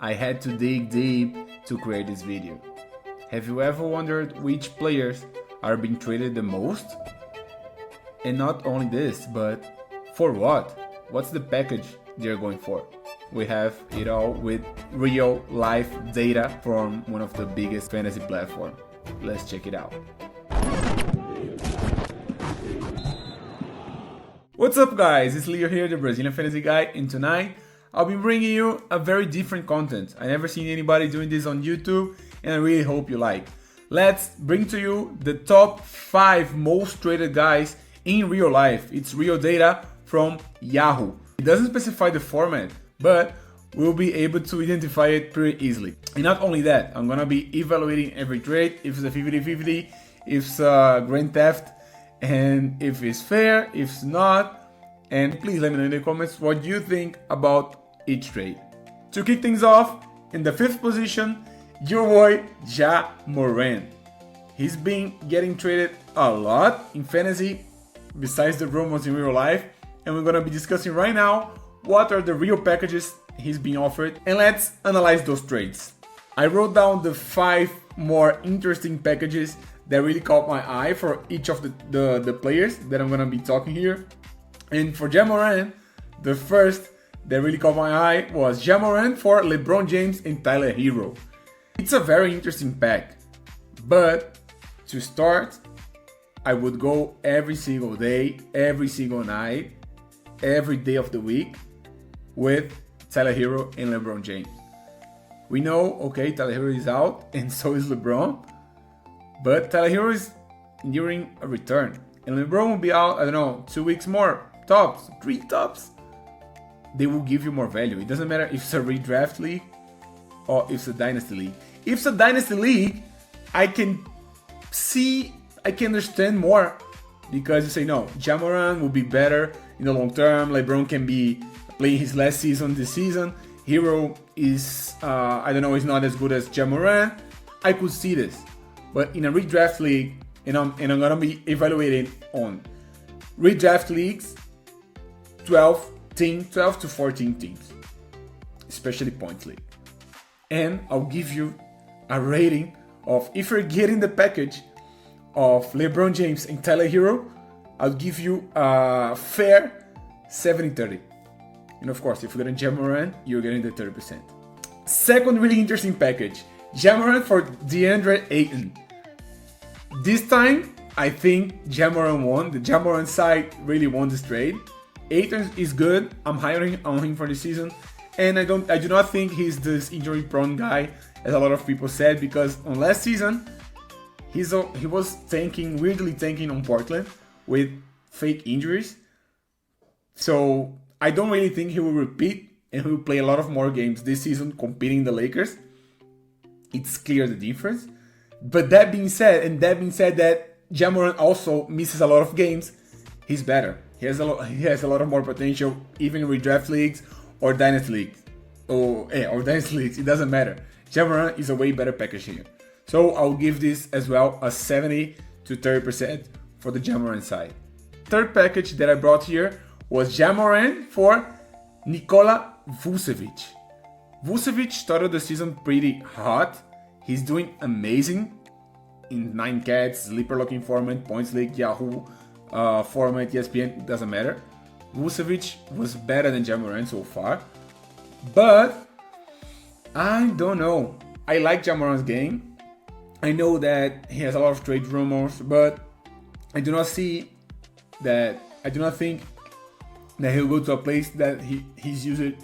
I had to dig deep to create this video. Have you ever wondered which players are being traded the most? And not only this, but for what? What's the package they're going for? We have it all with real life data from one of the biggest fantasy platforms. Let's check it out. What's up guys, it's Leo here, the Brazilian fantasy guy, and tonight I'll be bringing you a very different content. I never seen anybody doing this on YouTube and I really hope you like. Let's bring to you the top 5 most traded guys in real life. It's real data from Yahoo. It doesn't specify the format, but we'll be able to identify it pretty easily. And not only that, I'm gonna be evaluating every trade, if it's a 50-50, if it's a grand theft, and if it's fair, if it's not. And please let me know in the comments what you think about each trade. To kick things off, in the 5th position, your boy Morant. He's been getting traded a lot in fantasy, besides the rumors in real life, and we're gonna be discussing right now what are the real packages he's being offered, and let's analyze those trades. I wrote down the 5 more interesting packages that really caught my eye for each of the players that I'm gonna be talking here. And for Morant, the first that really caught my eye was Morant for LeBron James and Tyler Hero. It's a very interesting pack, but to start, I would go every single day, every single night, every day of the week with Tyler Hero and LeBron James. We know, okay, Tyler Hero is out and so is LeBron, but Tyler Hero is nearing a return. And LeBron will be out, I don't know, 2 weeks more, tops, 3 tops. They will give you more value. It doesn't matter if it's a redraft league or if it's a dynasty league. If it's a dynasty league, I can understand more, because you say, no, Morant will be better in the long term. LeBron can be playing his last season this season. Hero is, I don't know, is not as good as Morant. I could see this. But in a redraft league, and I'm gonna be evaluating on redraft leagues, 12 to 14 teams, especially points league. And I'll give you a rating of, if you're getting the package of LeBron James and Tyler Hero, I'll give you a fair 70-30. And of course, if you're getting Morant, you're getting the 30%. Second really interesting package, Morant for DeAndre Ayton. This time, I think Morant won. The Morant side really won this trade. Ayton is good. I'm hiring on him for the season, and I do not think he's this injury-prone guy, as a lot of people said, because on last season, he was weirdly tanking on Portland with fake injuries. So I don't really think he will repeat, and he will play a lot of more games this season competing the Lakers. It's clear the difference. But that being said that Morant also misses a lot of games, he's better. He has a lot of more potential, even in redraft leagues or dynasty leagues. Or dynasty leagues, it doesn't matter. Morant is a way better package here. So I'll give this as well a 70 to 30% for the Morant side. Third package that I brought here was Morant for Nikola Vucevic. Vucevic started the season pretty hot. He's doing amazing in 9 cats, sleeper locking format, points league, Yahoo format, ESPN, doesn't matter. Vucevic was better than Morant so far, but I don't know. I like Morant's game. I know that he has a lot of trade rumors, but I do not think that he'll go to a place that his usage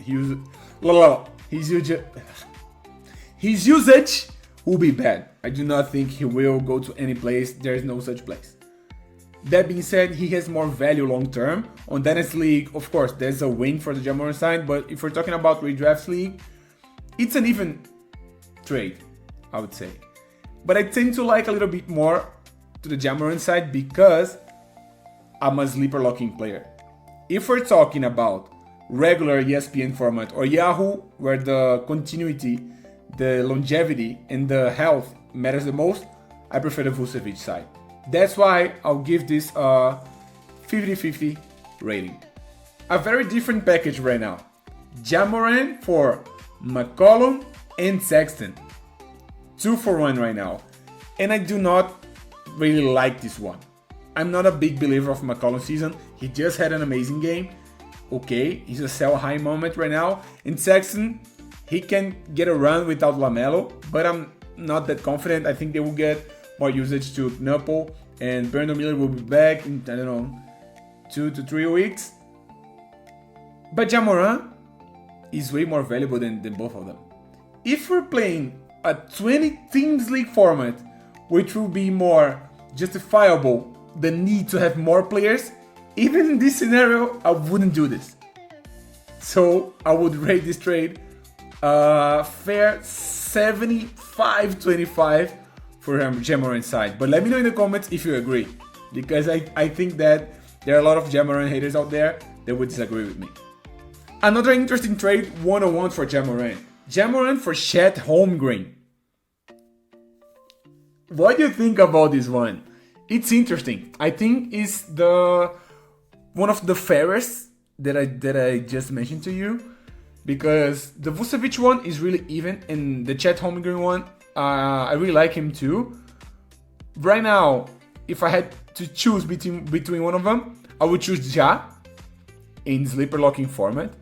will be bad. I do not think he will go to any place. There is no such place. That being said, he has more value long term. On Dynasty League, of course, there's a win for the Morant side, but if we're talking about redraft league, it's an even trade, I would say. But I tend to like a little bit more to the Morant side because I'm a sleeper locking player. If we're talking about regular ESPN format or Yahoo, where the continuity, the longevity, and the health matters the most, I prefer the Vucevic side. That's why I'll give this a 50-50 rating. A very different package right now. Morant for McCollum, and Sexton. 2-for-1 right now. And I do not really like this one. I'm not a big believer of McCollum's season. He just had an amazing game. Okay, he's a sell high moment right now. And Sexton, he can get a run without LaMelo, but I'm not that confident. I think they will get more usage to Knuckle, and Brandon Miller will be back in, 2 to 3 weeks. But Ja Morant is way more valuable than both of them. If we're playing a 20 teams league format, which will be more justifiable the need to have more players, even in this scenario, I wouldn't do this. So I would rate this trade fair 75-25 for Ja Morant side. But let me know in the comments if you agree, because I think that there are a lot of Ja Morant haters out there that would disagree with me. Another interesting trade, 101 for Ja Morant. Ja Morant for Chet Holmgren. What do you think about this one? It's interesting. I think it's one of the fairest that I just mentioned to you, because the Vucevic one is really even, and the Chet Holmgren one, I really like him too. Right now, if I had to choose between one of them, I would choose Ja in sleeper locking format.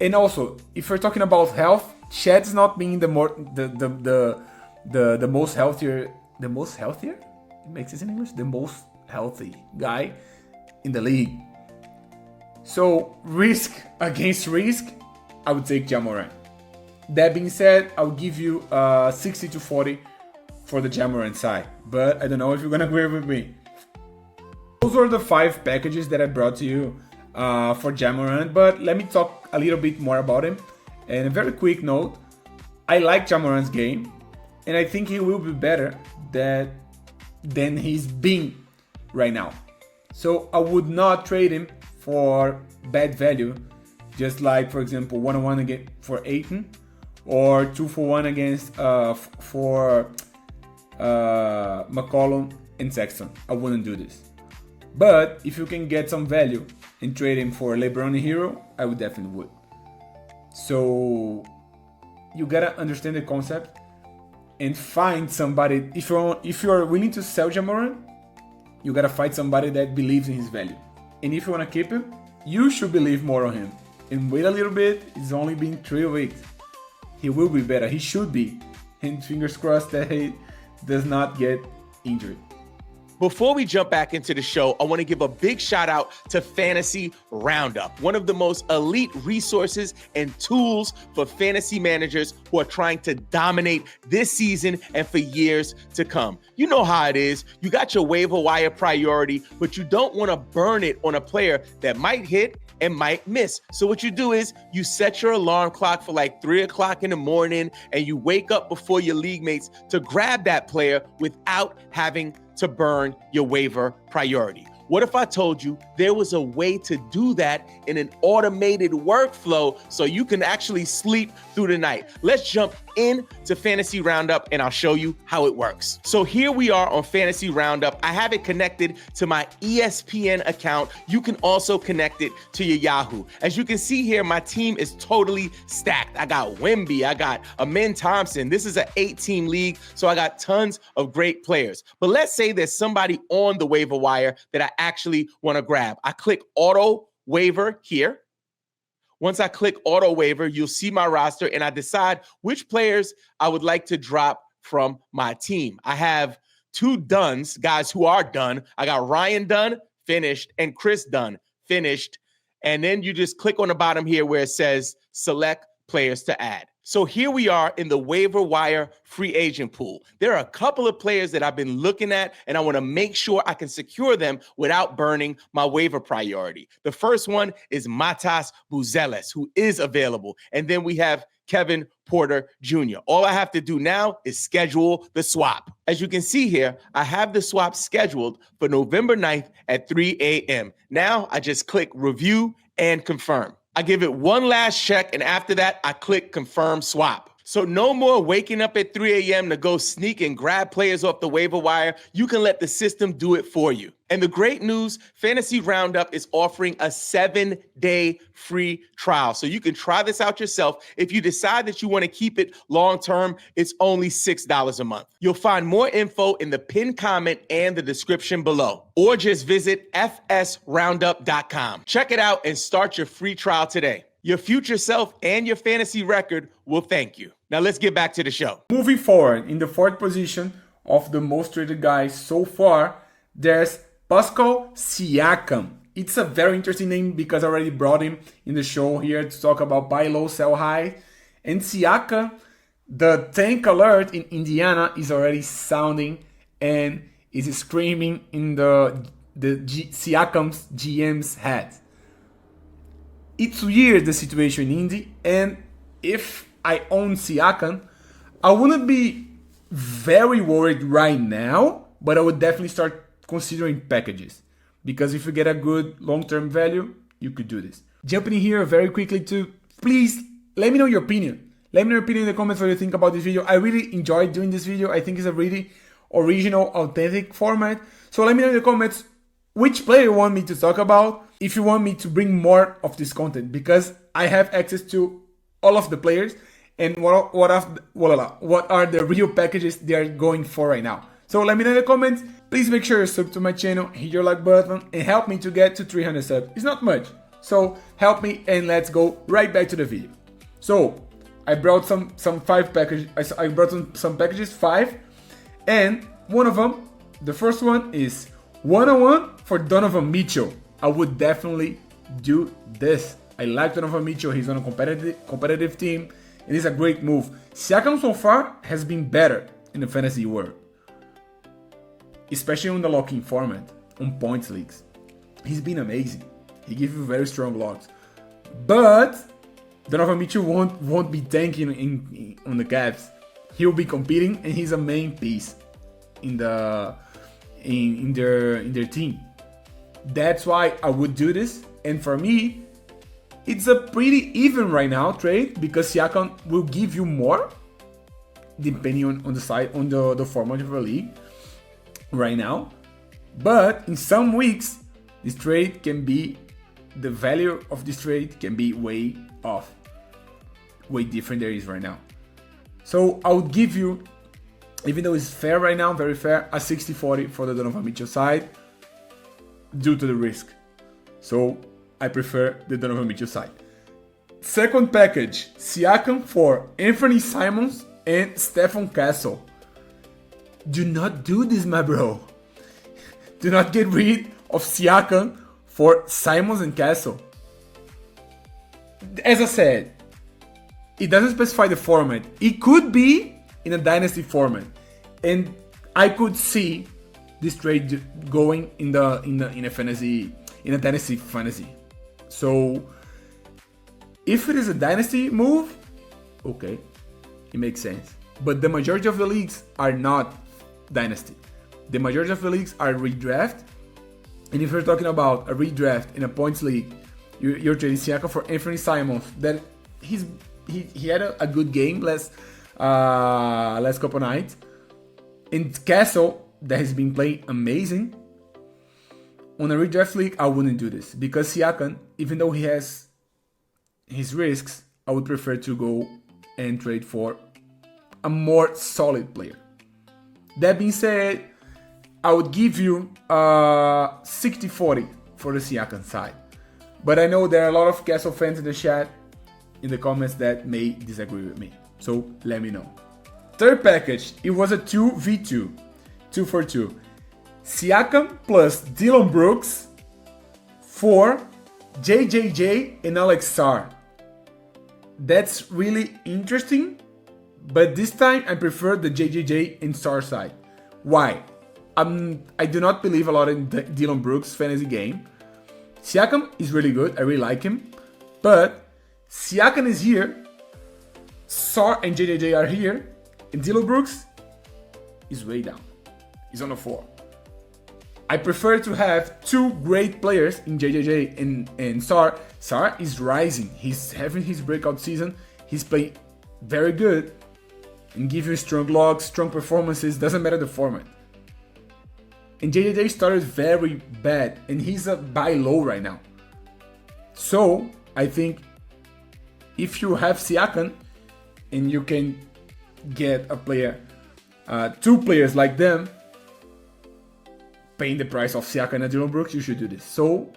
And also, if we're talking about health, Chet's not being the most healthier. The most healthier? It makes sense in English. The most healthy guy in the league. So risk against risk, I would take Ja Morant. That being said, I'll give you 60-40 for the Ja Morant side, but I don't know if you're gonna agree with me. Those were the 5 packages that I brought to you for Ja Morant, but let me talk a little bit more about him. And a very quick note, I like Ja Morant's game, and I think he will be better than he's been right now. So I would not trade him for bad value, just like, for example, 1-on-1 again for Ayton, or 2-for-1 against for McCollum and Sexton. I wouldn't do this. But if you can get some value and trade him for LeBron and Hero, I would definitely would. So you gotta understand the concept and find somebody. If you're willing to sell Ja Morant, you gotta find somebody that believes in his value. And if you wanna keep him, you should believe more on him. And wait a little bit. It's only been 3 weeks. He will be better. He should be. And fingers crossed that he does not get injured. Before we jump back into the show, I want to give a big shout out to Fantasy RoundUp, one of the most elite resources and tools for fantasy managers who are trying to dominate this season and for years to come. You know how it is. You got your waiver wire priority, but you don't want to burn it on a player that might hit and might miss. So what you do is you set your alarm clock for like 3 o'clock in the morning, and you wake up before your league mates to grab that player without having to burn your waiver priority. What if I told you there was a way to do that in an automated workflow so you can actually sleep through the night? Let's jump into Fantasy RoundUp and I'll show you how it works. So here we are on Fantasy RoundUp. I have it connected to my ESPN account. You can also connect it to your Yahoo. As you can see here, my team is totally stacked. I got Wemby, I got Amin Thompson. This is an 8-team league, so I got tons of great players. But let's say there's somebody on the waiver wire that I actually want to grab. I click auto waiver here. Once I click auto waiver, you'll see my roster and I decide which players I would like to drop from my team. I have 2 Duns, guys who are done. I got Ryan Dunn, finished, and Chris Dunn, finished. And then you just click on the bottom here where it says select players to add. So here we are in the waiver wire free agent pool. There are a couple of players that I've been looking at, and I want to make sure I can secure them without burning my waiver priority. The first one is Matas Buzeles, who is available. And then we have Kevin Porter Jr. All I have to do now is schedule the swap. As you can see here, I have the swap scheduled for November 9th at 3 a.m. Now I just click review and confirm. I give it one last check, and after that, I click confirm swap. So no more waking up at 3 a.m. to go sneak and grab players off the waiver wire. You can let the system do it for you. And the great news, Fantasy Roundup is offering a 7-day free trial. So you can try this out yourself. If you decide that you want to keep it long-term, it's only $6 a month. You'll find more info in the pinned comment and the description below. Or just visit fsroundup.com. Check it out and start your free trial today. Your future self and your fantasy record will thank you. Now let's get back to the show. Moving forward, in the fourth position of the most traded guys so far, there's Pascal Siakam. It's a very interesting name because I already brought him in the show here to talk about buy low, sell high. And Siakam, the tank alert in Indiana is already sounding and is screaming in Siakam's GM's head. It's weird, the situation in Indy, and if I own Siakam, I wouldn't be very worried right now, but I would definitely start considering packages. Because if you get a good long-term value, you could do this. Jumping in here very quickly to, please, let me know your opinion. Let me know your opinion in the comments what you think about this video. I really enjoyed doing this video. I think it's a really original, authentic format. So let me know in the comments which player you want me to talk about, if you want me to bring more of this content, because I have access to all of the players and what are the real packages they are going for right now. So let me know in the comments. Please make sure you sub to my channel, hit your like button, and help me to get to 300 subs. It's not much, so help me and let's go right back to the video. So I brought some 5 packages. I brought some packages, 5, and one of them, the first one is 101 for Donovan Mitchell. I would definitely do this. I like Donovan Mitchell. He's on a competitive team, and it's a great move. Siakam so far has been better in the fantasy world, especially on the locking format, on points leagues. He's been amazing. He gives you very strong locks. But Donovan Mitchell won't be tanking on the Cavs. He'll be competing, and he's a main piece in their team. That's why I would do this. And for me, it's a pretty even right now trade because Siakam will give you more depending on the side, on the format of the league right now. But in some weeks, this trade can be, the value of this trade can be way off, way different than it is right now. So I would give you, even though it's fair right now, very fair, a 60-40 for the Donovan Mitchell side due to the risk. So I prefer the Donovan Mitchell side. Second package, Siakam for Anthony Simons and Stephen Castle. Do not do this, my bro. Do not get rid of Siakam for Simons and Castle. As I said, it doesn't specify the format. It could be in a dynasty format, and I could see this trade going in a dynasty fantasy. So if it is a dynasty move, okay, it makes sense. But the majority of the leagues are not dynasty. The majority of the leagues are redraft. And if you're talking about a redraft in a points league, you're trading Siakam for Anthony Simons. That he had a good game last couple nights. And Castle, that has been playing amazing. On a redraft league, I wouldn't do this because Siakam, even though he has his risks, I would prefer to go and trade for a more solid player. That being said, I would give you 60-40 for the Siakam side. But I know there are a lot of Castle fans in the chat, in the comments, that may disagree with me. So let me know. Third package, it was a 2v2, 2 for 2. Siakam plus Dillon Brooks for JJJ and Alex Sarr. That's really interesting, but this time I prefer the JJJ and Sarr side. Why? I do not believe a lot in Dillon Brooks' fantasy game. Siakam is really good, I really like him, but Siakam is here, Sarr and JJJ are here, and Dillon Brooks is way down. He's on a 4. I prefer to have 2 great players in JJJ and Sarr. Sarr is rising. He's having his breakout season. He's playing very good and give you strong logs, strong performances, doesn't matter the format. And JJJ started very bad, and he's a buy low right now. So I think if you have Siakam and you can get a player, 2 players like them, paying the price of Siakam and Dillon Brooks, you should do this. So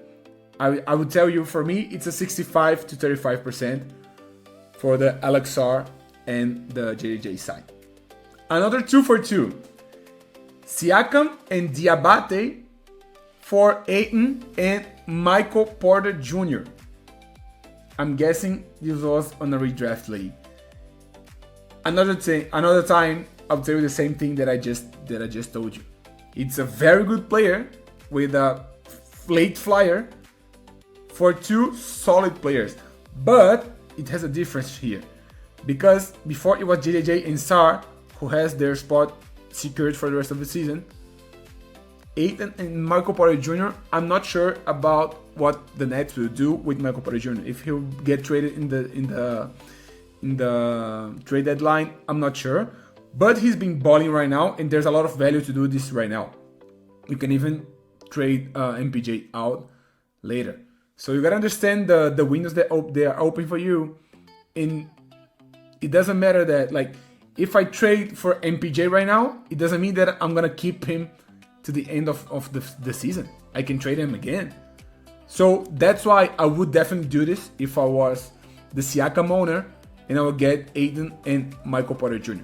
I would tell you, for me, it's a 65 to 35% for the LXR and the JJJ side. Another 2 for 2. Siakam and Diabate for Ayton and Michael Porter Jr. I'm guessing this was on a redraft league. Another time, I'll tell you the same thing that I just told you. It's a very good player with a late flyer for 2 solid players, but it has a difference here, because before it was JJJ and Sar who has their spot secured for the rest of the season. Ayton and Michael Porter Jr., I'm not sure about what the Nets will do with Michael Porter Jr. If he'll get traded in the trade deadline, I'm not sure. But he's been balling right now, and there's a lot of value to do this right now. You can even trade MPJ out later. So you gotta understand the windows that they are open for you. And it doesn't matter that, like, if I trade for MPJ right now, it doesn't mean that I'm gonna keep him to the end of the season. I can trade him again. So that's why I would definitely do this if I was the Siakam owner, and I would get Ayton and Michael Porter Jr.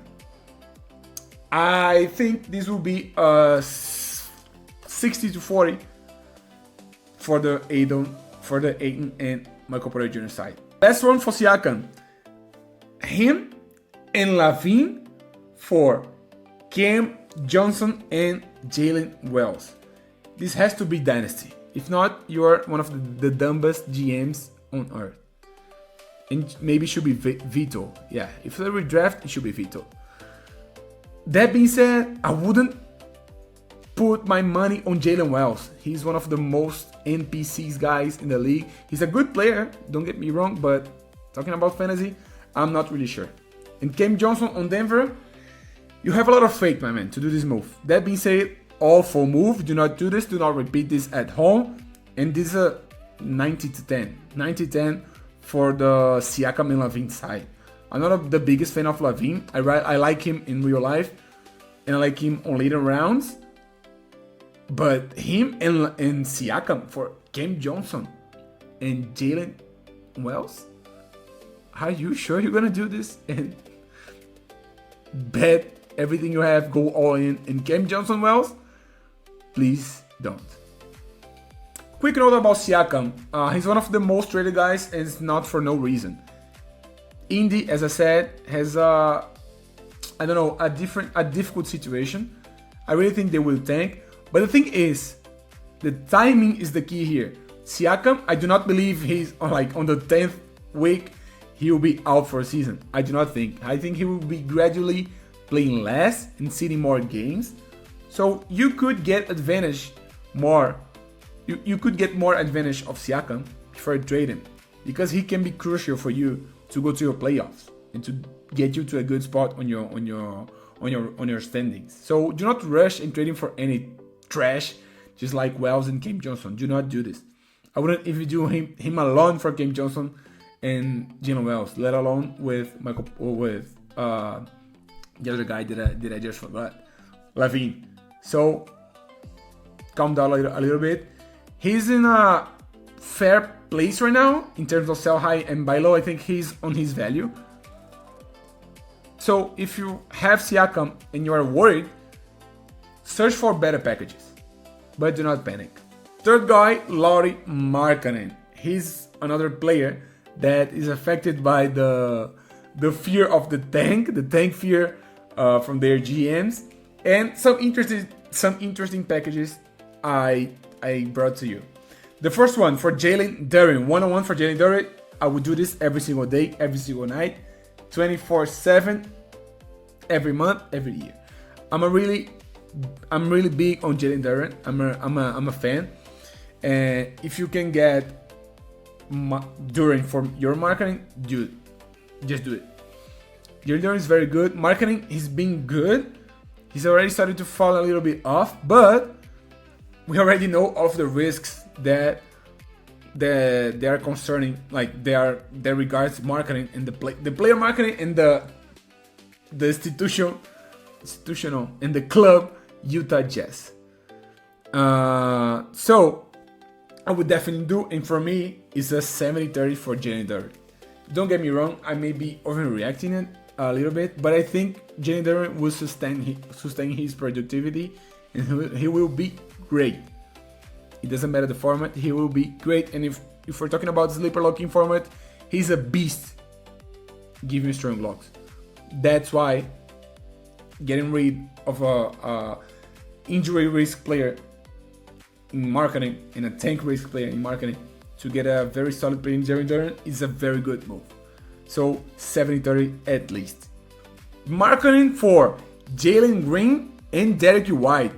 I think this will be 60 to 40 for the Ayton and Michael Porter Jr. side. Last one for Siakam. Him and Lavine for Cam Johnson and Jalen Wells. This has to be dynasty. If not, you are one of the dumbest GMs on earth. And maybe it should be veto. Yeah, if they redraft, it should be veto. That being said, I wouldn't put my money on Jalen Wells. He's one of the most NPCs guys in the league. He's a good player, don't get me wrong, but talking about fantasy, I'm not really sure. And Cam Johnson on Denver, you have a lot of faith, my man, to do this move. That being said, all for move. Do not do this. Do not repeat this at home. And this is a 90 to 10. 90-10 for the Siakam and Lavine side. I'm not the biggest fan of Lavine. I like him in real life, and I like him on later rounds. But him and Siakam for Cam Johnson and Jalen Wells? Are you sure you're gonna do this and bet everything you have, go all in Cam Johnson Wells? Please don't. Quick note about Siakam. He's one of the most traded guys, and it's not for no reason. Indy, as I said, has a difficult situation. I really think they will tank. But the thing is, the timing is the key here. Siakam, I do not believe he's on the 10th week, he will be out for a season. I do not think. I think he will be gradually playing less and sitting more games. So you could get advantage more. You could get more advantage of Siakam before you trade him, because he can be crucial for you to go to your playoffs and to get you to a good spot on your standings. So do not rush in trading for any trash, just like Wells and Cam Johnson. Do not do this. I wouldn't even do him alone for Cam Johnson and Jalen Wells, let alone with the other guy that I just forgot, Lavine. So calm down a little bit. He's in a fair place right now in terms of sell high and buy low. I think he's on his value. So if you have Siakam and you are worried, search for better packages, but do not panic. Third guy, Lauri Markkanen. He's another player that is affected by the fear of the tank fear from their GMs, and some interesting packages I brought to you. The first one for Jalen Duren, 1-on-1 for Jalen Duren. I would do this every single day, every single night, 24/7, every month, every year. I'm really big on Jalen Duren. I'm a fan, and if you can get Duren from your marketing, just do it. Jalen Duren is very good. Markkanen, he's been good. He's already started to fall a little bit off, but we already know of the risks that they are concerning, like they regards Markkanen and the player Markkanen and the institutional and the club Utah Jazz. So I would definitely do, and for me, it's a 70-30 for Jalen Duren. Don't get me wrong, I may be overreacting it a little bit, but I think Jalen Duren will sustain his productivity, and he will be great. It doesn't matter the format, he will be great. And if we're talking about sleeper locking format, he's a beast giving strong locks. That's why getting rid of a injury risk player in Markkanen and a tank risk player in Markkanen to get a very solid player in Jalen Duren is a very good move. So 70-30 at least. Markkanen for Jalen Green and Derek White.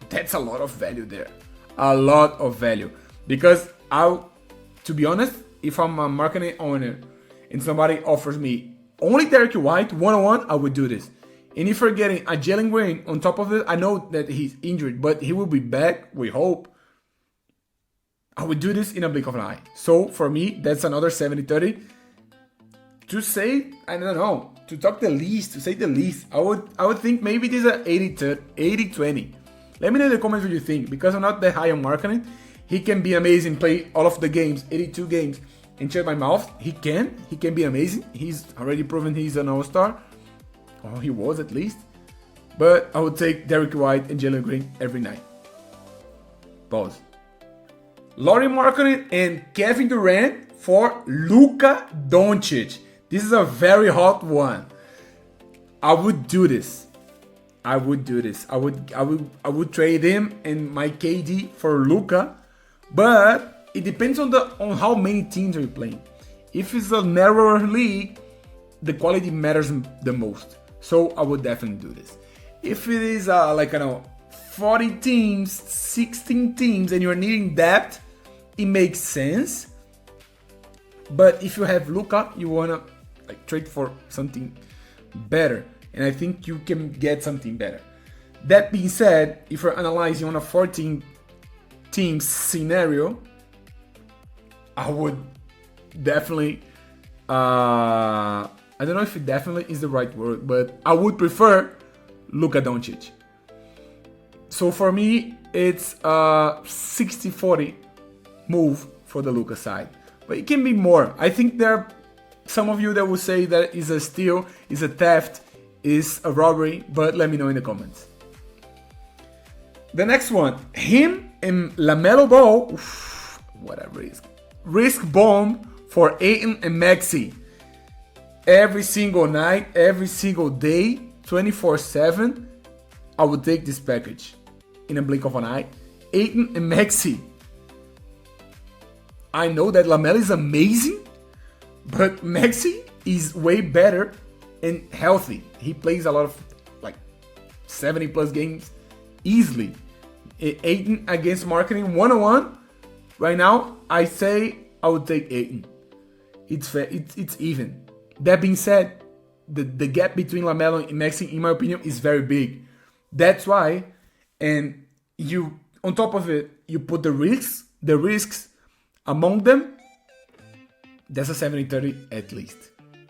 That's a lot of value there. A lot of value. Because to be honest, if I'm a Markkanen owner and somebody offers me only Derek White one-on-one, I would do this. And if you're getting a Jalen Green on top of it, I know that he's injured, but he will be back, we hope. I would do this in a blink of an eye. So for me, that's another 70-30. To say, I don't know, to say the least, I would think maybe this is a 80-20. Let me know in the comments what you think, because I'm not that high on Markkanen. He can be amazing, play all of the games, 82 games, and shut my mouth. He can be amazing. He's already proven he's an all-star. Or he was at least. But I would take Derek White and Jalen Green every night. Pause. Lauri Markkanen and Kevin Durant for Luka Doncic. This is a very hot one. I would do this. I would trade him and my KD for Luka, but it depends on how many teams are you playing. If it's a narrower league, the quality matters the most. So I would definitely do this. If it is 40 teams, 16 teams, and you're needing depth, it makes sense. But if you have Luka, you wanna trade for something better, and I think you can get something better. That being said, if you're analyzing on a 14-team scenario, I would definitely. I don't know if it definitely is the right word, but I would prefer Luka Doncic. So for me, it's a 60-40 move for the Luka side. But it can be more. I think there are some of you that will say that is a steal, is a theft, is a robbery, but let me know in the comments. The next one, him and LaMelo Ball, whatever it is. Risk bomb for Ayton and Maxey. Every single night, every single day, 24/7, I would take this package in a blink of an eye. Ayton and Maxey. I know that LaMelo is amazing, but Maxey is way better and healthy. He plays a lot of 70 plus games easily. Ayton against Markkanen one-on-one. Right now, I say I would take Ayton. It's fair. It's even. That being said, the gap between LaMelo and Maxey, in my opinion, is very big. That's why, and you on top of it, you put the risks among them. That's a 70-30 at least.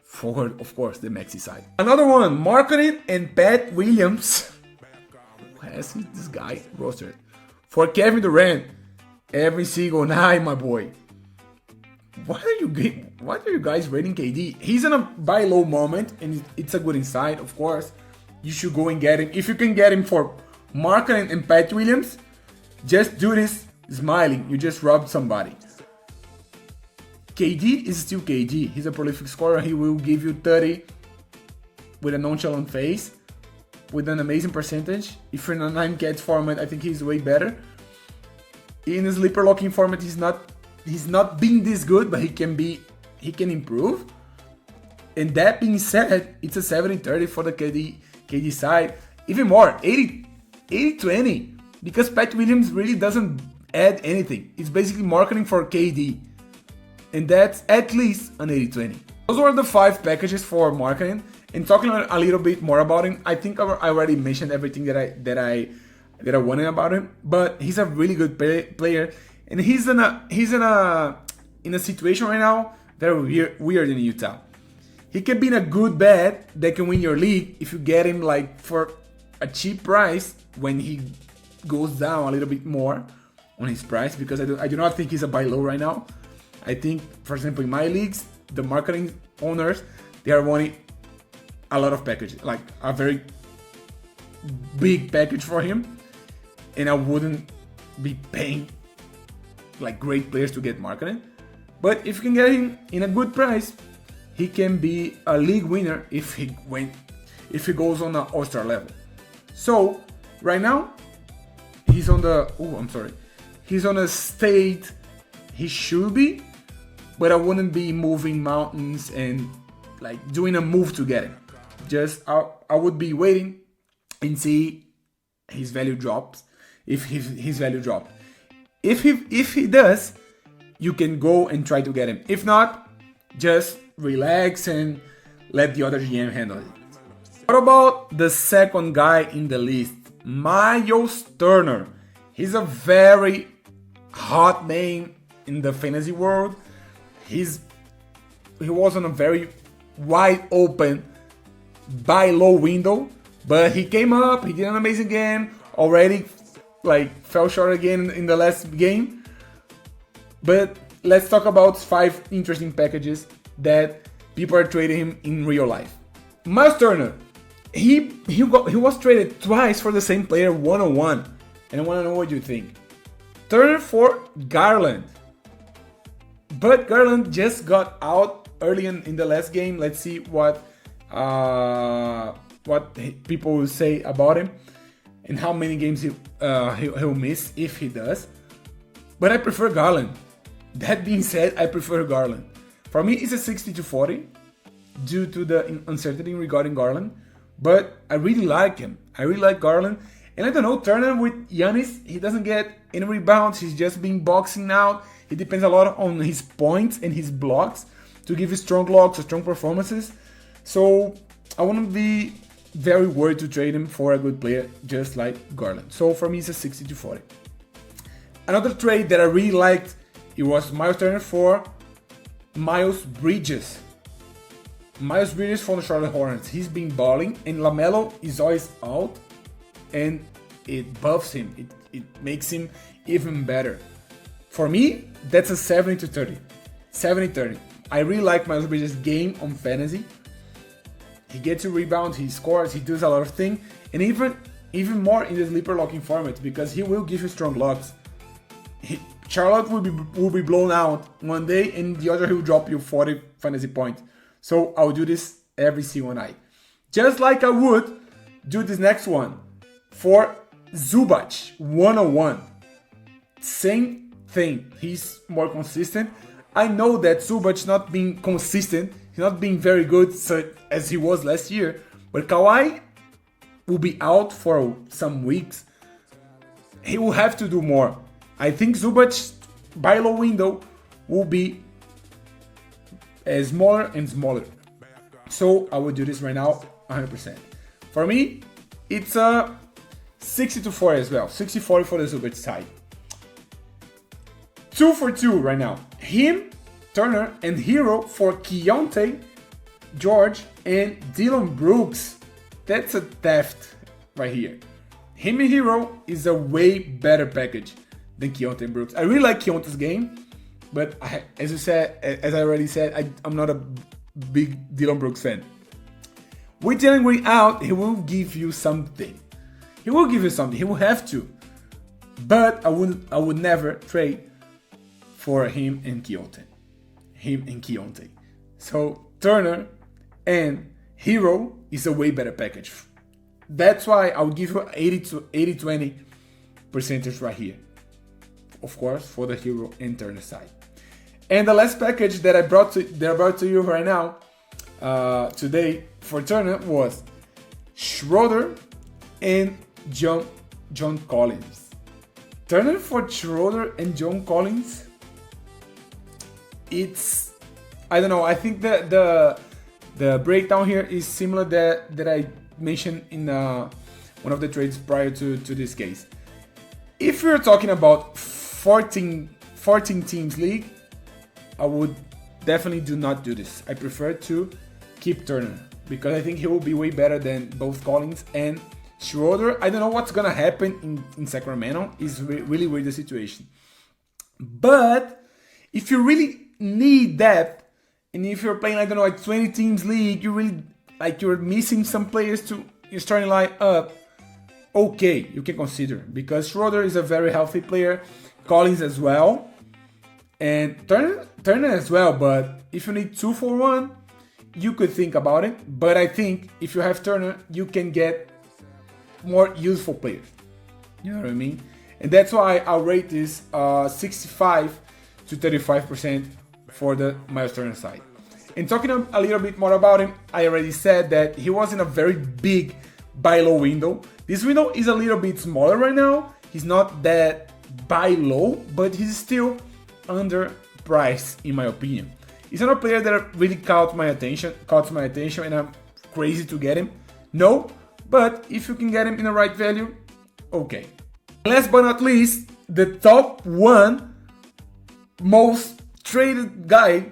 For, of course, the Maxey side. Another one, Markkanen and Pat Williams. Who has this guy rostered? For Kevin Durant, every single night, my boy. Why are you guys rating KD? He's in a buy low moment, and it's a good insight, of course. You should go and get him. If you can get him for Markkanen and Pat Williams, just do this smiling. You just robbed somebody. KD is still KD. He's a prolific scorer. He will give you 30 with a nonchalant face, with an amazing percentage. If you're in a 9-catch format, I think he's way better. In a sleeper locking format, he's not being this good, but he can improve. And that being said, it's a 70-30 for the KD side. Even more, 80-20. Because Pat Williams really doesn't add anything. It's basically Markkanen for KD. And that's at least an 80-20. Those were the 5 packages for Markkanen. And talking a little bit more about him, I think I already mentioned everything that I wanted about him. But he's a really good player, and he's in a situation right now very weird in Utah. He can be in a good bad that can win your league if you get him like for a cheap price when he goes down a little bit more on his price, because I do not think he's a buy low right now. I think, for example, in my leagues, the marketing owners, they are wanting a lot of packages, like a very big package for him, and I wouldn't be paying like great players to get Markkanen. But if you can get him in a good price, he can be a league winner if he goes on an all-star level. So right now he's on a state he should be, but I wouldn't be moving mountains and like doing a move to get him. Just I would be waiting and see his value drops. If his value drops, if he does, you can go and try to get him. If not, just relax and let the other GM handle it. What about the second guy in the list, Myles Turner? He's a very hot name in the fantasy world. He was on a very wide open buy low window, but he came up, he did an amazing game, already like fell short again in the last game. But let's talk about 5 interesting packages that people are trading him in real life. Myles Turner, he was traded twice for the same player 1-on-1, and I want to know what you think. Turner for Garland, but Garland just got out early in the last game. Let's see what people will say about him and how many games he'll miss if he does. But I prefer Garland. That being said, I prefer Garland. For me, it's a 60-40 due to the uncertainty regarding Garland. But I really like him. I really like Garland. And I don't know, Turner with Giannis, he doesn't get any rebounds. He's just been boxing out. He depends a lot on his points and his blocks to give you strong blocks or strong performances. So I wouldn't be very worried to trade him for a good player just like Garland. So for me, it's a 60-40. Another trade that I really liked, it was Myles Turner for Miles Bridges. Miles Bridges from the Charlotte Hornets. He's been balling, and LaMelo is always out, and it buffs him. It makes him even better. For me, that's a 70-30. 70-30. I really like Miles Bridges' game on fantasy. He gets a rebound, he scores, he does a lot of things, and even more in the sleeper locking format, because he will give you strong locks. Charlotte will be blown out one day, and the other he will drop you 40 fantasy points. So I'll do this every single night. Just like I would do this next one for Zubac 101. Same thing. He's more consistent. I know that Zubac not being consistent, he's not being very good as he was last year, but Kawhi will be out for some weeks. He will have to do more. I think Zubac's buy low window will be smaller and smaller. So I will do this right now 100%. For me, it's a 60-40 as well. 60-40 for the Zubac side. 2 for 2 right now. Him, Turner, and Hero for Keontae, George, and Dillon Brooks. That's a theft right here. Him and Hero is a way better package than Keontae and Brooks. I really like Keontae's game, but as I already said, I'm not a big Dillon Brooks fan. With Jalen Green out, he will give you something. He will give you something. He will have to. But I would never trade for him and Keontae. So Turner and Hero is a way better package. That's why I'll give you 80-20 percentage right here. Of course, for the Hero and Turner side. And the last package that I brought to you right now, today for Turner was Schroeder and John Collins. Turner for Schroeder and John Collins. It's I don't know. I think that the breakdown here is similar that I mentioned in one of the trades prior to this case. If you're talking about 14 teams league, I would definitely do not do this. I prefer to keep Turner because I think he will be way better than both Collins and Schroeder. I don't know what's gonna happen in Sacramento. It's really weird, the situation. But if you really need depth, and if you're playing, I don't know, like 20 teams league, you really you're missing some players to your starting line up. Okay, you can consider, because Schroeder is a very healthy player, Collins as well, and Turner as well. But if you need 2 for 1, you could think about it. But I think if you have Turner, you can get more useful players. You know what I mean? And that's why I'll rate this 65 to 35% for the Myles Turner side. And talking a little bit more about him, I already said that he was in a very big buy low window. This window is a little bit smaller right now. He's not that buy low, but he's still underpriced in my opinion. He's not a player that really caught my attention, and I'm crazy to get him. No, but if you can get him in the right value, okay. Last but not least, the top 1 most traded guy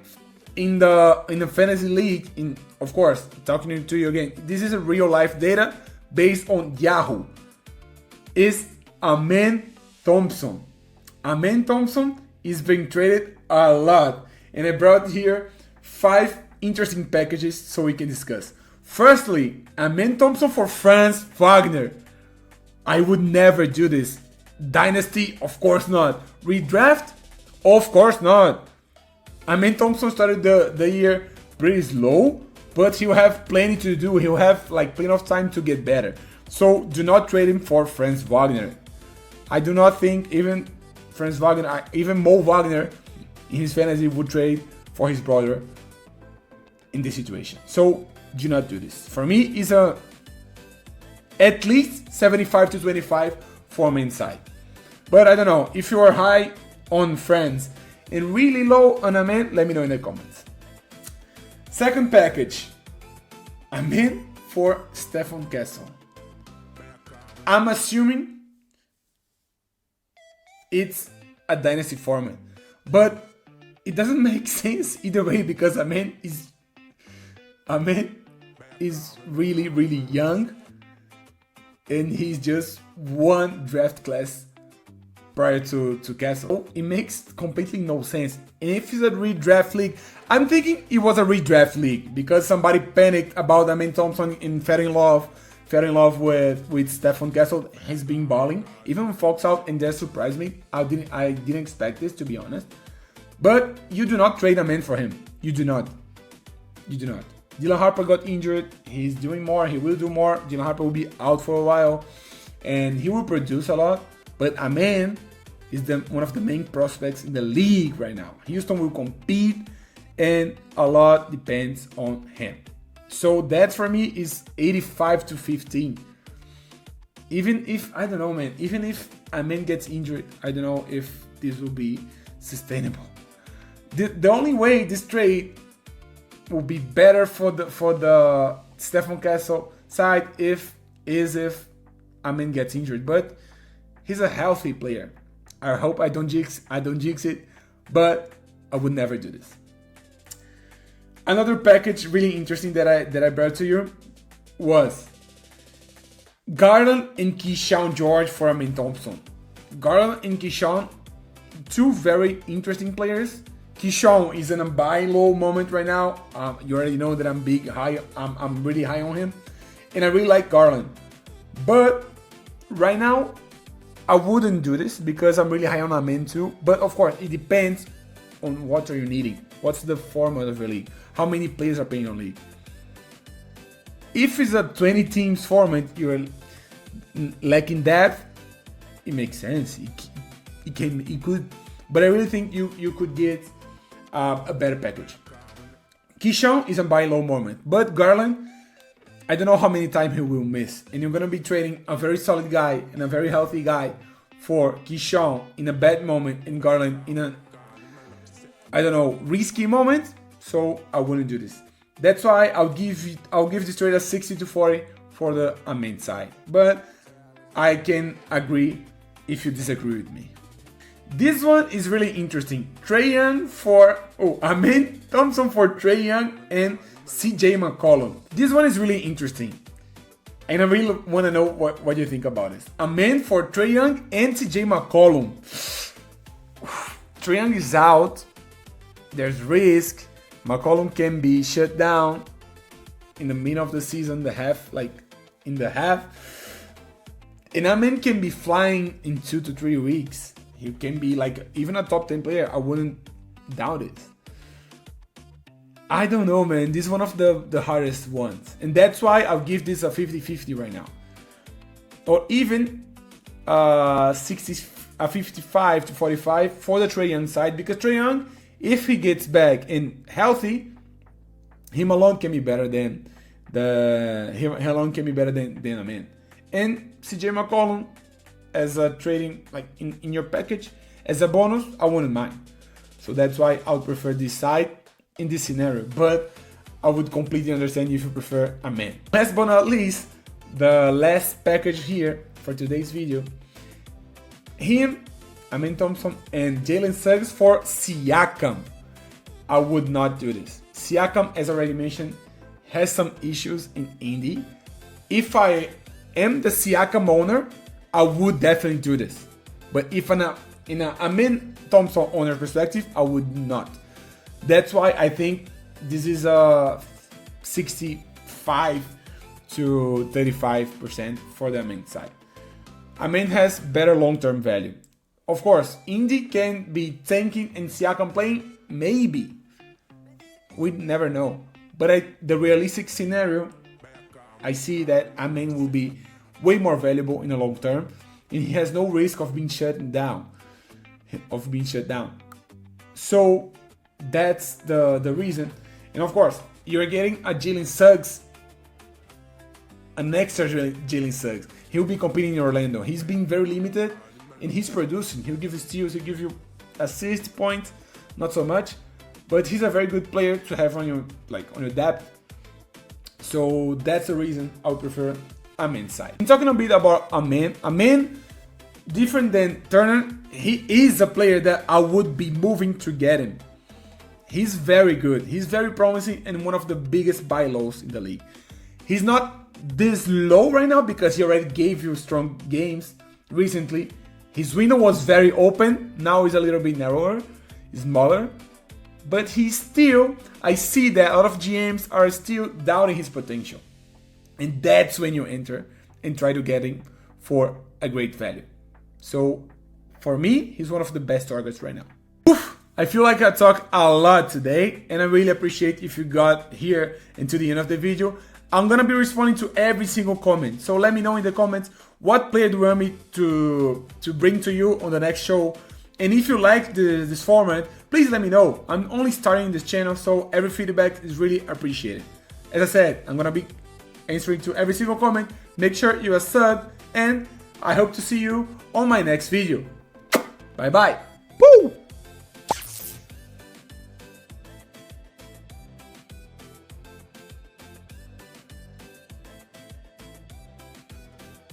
in the fantasy league, of course, talking to you again, this is a real life data based on Yahoo, is Amen Thompson. Amen Thompson is being traded a lot, and I brought here 5 interesting packages so we can discuss. Firstly, Amen Thompson for Franz Wagner. I would never do this. Dynasty, of course not. Redraft, of course not. Amen Thompson started the year pretty slow, but he'll have plenty to do. He'll have plenty of time to get better. So do not trade him for Franz Wagner. I do not think even Franz Wagner, even Mo Wagner in his fantasy would trade for his brother in this situation. So do not do this. For me, it's at least 75 to 25 for my side. But I don't know. If you are high on Franz and really low on Amen, let me know in the comments. Second package, Amen for Stephen Castle. I'm assuming it's a dynasty format, but it doesn't make sense either way because Amen is really, really young, and he's just one draft class prior to Castle. It makes completely no sense. And if it's a redraft league, I'm thinking it was a redraft league because somebody panicked about Amen Thompson and fell in love with Stephen Castle. He's been balling. Even when Fox out, and that surprised me. I didn't expect this, to be honest. But you do not trade Amen for him. You do not. Dylan Harper got injured. He's doing more. He will do more. Dylan Harper will be out for a while, and he will produce a lot. But Amen is one of the main prospects in the league right now. Houston will compete, and a lot depends on him. So that for me is 85 to 15. Even if, I don't know, man, even if Amen gets injured, I don't know if this will be sustainable. The only way this trade will be better for the Stephen Castle side if Amen gets injured. But he's a healthy player. I hope I don't jinx it, but I would never do this. Another package really interesting that I brought to you was Garland and Keyshawn George for Amen Thompson. Garland and Keyshawn, 2 very interesting players. Keyshawn is in a buy low moment right now. You already know that I'm really high on him, and I really like Garland. But right now, I wouldn't do this because I'm really high on Amen too. But of course, it depends on what are you needing. What's the format of your league? How many players are playing on league? If it's a 20 teams format, you're lacking depth. It makes sense. It could, but I really think you could get a better package. Keyshawn is a buy low moment, but Garland, I don't know how many times he will miss, and you're gonna be trading a very solid guy and a very healthy guy for Keyshawn in a bad moment and Garland in a, I don't know, risky moment. so I wouldn't do this. That's why I'll give this trade a 60-40 for the Amen side. But I can agree if you disagree with me. This one is really interesting. Trae Young for Amen Thompson for Trae Young and CJ McCollum. This one is really interesting. And I really want to know what you think about this. Amen for Trae Young and CJ McCollum. Trae Young is out. There's risk. McCollum can be shut down in the middle of the season, in the half. And Amen can be flying in 2 to 3 weeks. He can be even a top 10 player. I wouldn't doubt it. I don't know, man. This is one of the hardest ones. And that's why I'll give this a 50-50 right now. Or even a 55-45 for the Trae Young side. Because Trae Young, if he gets back and healthy, him alone can be better than Amen. And CJ McCollum as a trading, in your package, as a bonus, I wouldn't mind. So that's why I would prefer this side in this scenario, but I would completely understand if you prefer Amen. Last but not least, the last package here for today's video. Him, Amen Thompson, and Jalen Suggs for Siakam. I would not do this. Siakam, as already mentioned, has some issues in Indy. If I am the Siakam owner, I would definitely do this. But if in a Amen Thompson owner perspective, I would not. That's why I think this is a 65 to 35% for the Amen side. Amen has better long-term value. Of course, Indy can be tanking and Siakam playing, maybe. We never know. But the realistic scenario, I see that Amen will be way more valuable in the long term, and he has no risk of being shut down. So that's the reason. And of course, you're getting a Jalen Suggs, an extra Jalen Suggs. He'll be competing in Orlando. He's being very limited, and he's producing. He'll give you steals, he'll give you assist points, not so much, but he's a very good player to have on your depth. So that's the reason I would prefer Amen side. I'm talking a bit about Amen. Amen, different than Turner, he is a player that I would be moving to get him. He's very good. He's very promising and one of the biggest buy lows in the league. He's not this low right now because he already gave you strong games recently. His window was very open. Now it's a little bit narrower, smaller. But I see that a lot of GMs are still doubting his potential. And that's when you enter and try to get him for a great value. So for me, he's one of the best targets right now. Oof, I feel like I talked a lot today, and I really appreciate if you got here and to the end of the video. I'm gonna be responding to every single comment. So let me know in the comments what player do you want me to bring to you on the next show. And if you like this format, please let me know. I'm only starting this channel, so every feedback is really appreciated. As I said, I'm gonna be answering to every single comment. Make sure you are subbed, and I hope to see you on my next video. Bye bye. Woo!